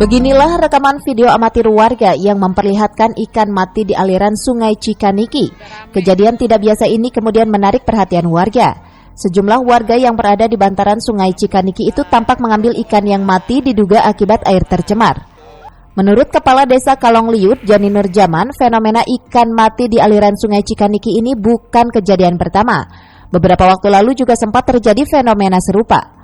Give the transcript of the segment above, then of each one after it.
Beginilah rekaman video amatir warga yang memperlihatkan ikan mati di aliran Sungai Cikaniki. Kejadian tidak biasa ini kemudian menarik perhatian warga. Sejumlah warga yang berada di bantaran Sungai Cikaniki itu tampak mengambil ikan yang mati diduga akibat air tercemar. Menurut Kepala Desa Kalongliut, Jani Nurjaman, fenomena ikan mati di aliran Sungai Cikaniki ini bukan kejadian pertama. Beberapa waktu lalu juga sempat terjadi fenomena serupa.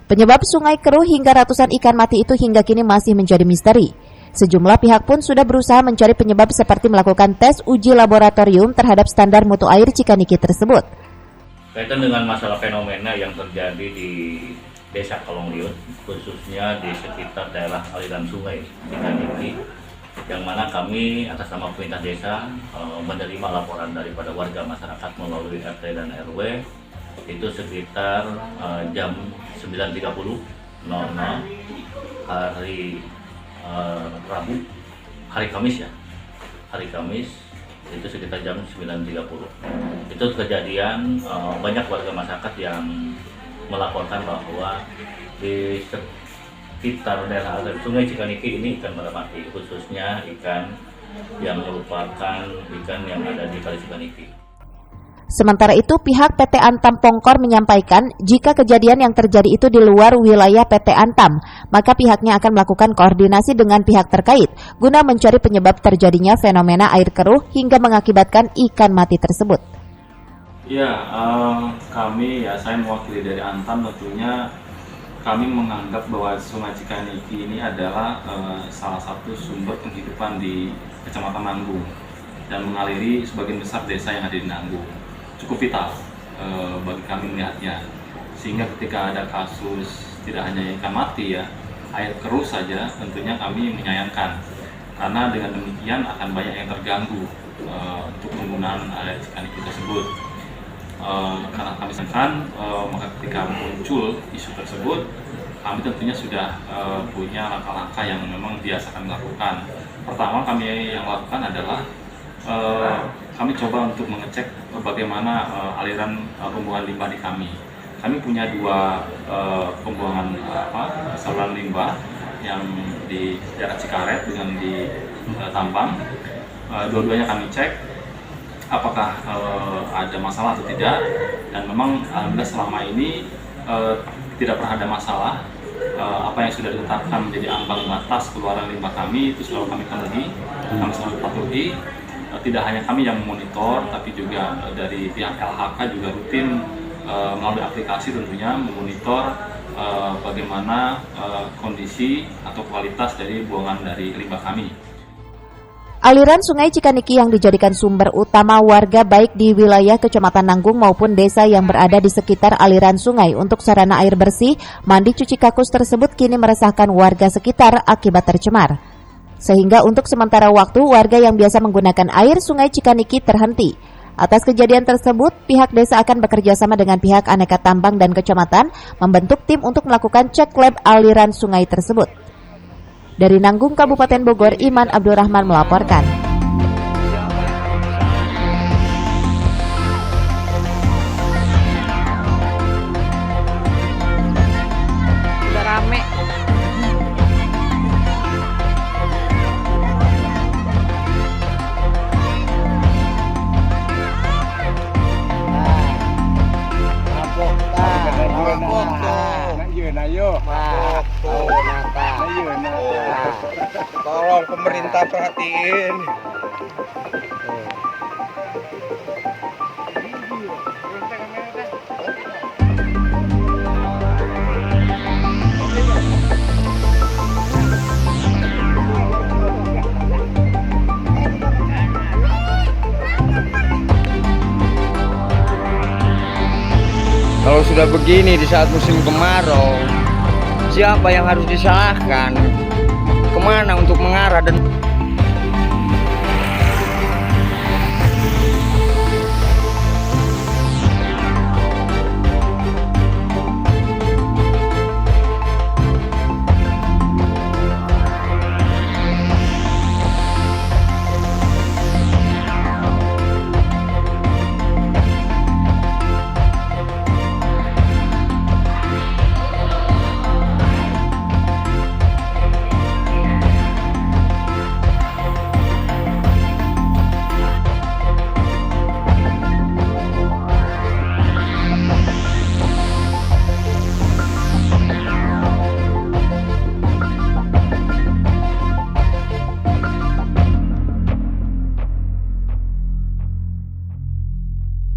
Penyebab sungai keruh hingga ratusan ikan mati itu hingga kini masih menjadi misteri. Sejumlah pihak pun sudah berusaha mencari penyebab seperti melakukan tes uji laboratorium terhadap standar mutu air Cikaniki tersebut. Kaitan dengan masalah fenomena yang terjadi di Desa Kalongliut, khususnya di sekitar daerah aliran sungai Cikaniki, yang mana kami atas nama pemerintah desa menerima laporan daripada warga masyarakat melalui RT dan RW. Itu sekitar jam 9.30 hari Rabu, hari Kamis ya, hari Kamis itu sekitar jam 9.30. Itu kejadian banyak warga masyarakat yang melaporkan bahwa di sekitar daerah Sungai Cikaniki ini ikan pada mati, khususnya ikan yang merupakan ikan yang ada di Kali Cikaniki. Sementara itu, pihak PT Antam Pongkor menyampaikan jika kejadian yang terjadi itu di luar wilayah PT Antam, maka pihaknya akan melakukan koordinasi dengan pihak terkait guna mencari penyebab terjadinya fenomena air keruh hingga mengakibatkan ikan mati tersebut. Ya, saya mewakili dari Antam, tentunya kami menganggap bahwa Sungai Cikaniki ini adalah salah satu sumber penghidupan di Kecamatan Nanggung dan mengaliri sebagian besar desa yang ada di Nanggung. Cukup vital bagi kami melihatnya, sehingga ketika ada kasus tidak hanya ikan mati ya, air keruh saja tentunya kami menyayangkan, karena dengan demikian akan banyak yang terganggu untuk penggunaan air Cikaniki tersebut. Karena kami sayangkan, maka ketika muncul isu tersebut, kami tentunya sudah punya langkah-langkah yang memang biasa kami lakukan. Pertama kami yang lakukan adalah kami coba untuk mengecek bagaimana aliran pembuangan limbah di kami. Kami punya dua pembuangan saluran limbah yang di daerah Cikaret dengan di Tambang. Dua-duanya kami cek apakah ada masalah atau tidak, dan memang alhamdulillah selama ini tidak pernah ada masalah. Apa yang sudah ditetapkan menjadi ambang batas keluaran limbah kami itu selalu kami penuhi, kami selalu patuhi. Tidak hanya kami yang memonitor, tapi juga dari pihak LHK juga rutin melalui aplikasi tentunya memonitor bagaimana kondisi atau kualitas dari buangan dari limbah kami. Aliran Sungai Cikaniki yang dijadikan sumber utama warga baik di wilayah Kecamatan Nanggung maupun desa yang berada di sekitar aliran sungai untuk sarana air bersih, mandi, cuci kakus tersebut kini meresahkan warga sekitar akibat tercemar. Sehingga untuk sementara waktu warga yang biasa menggunakan air Sungai Cikaniki terhenti. Atas kejadian tersebut, pihak desa akan bekerja sama dengan pihak Aneka Tambang dan Kecamatan membentuk tim untuk melakukan cek lab aliran sungai tersebut. Dari Nanggung, Kabupaten Bogor, Iman Abdurrahman melaporkan. Udah rame. Tolong pemerintah perhatiin. Kalau sudah begini di saat musim kemarau, siapa yang harus disalahkan? Kemana untuk mengarah dan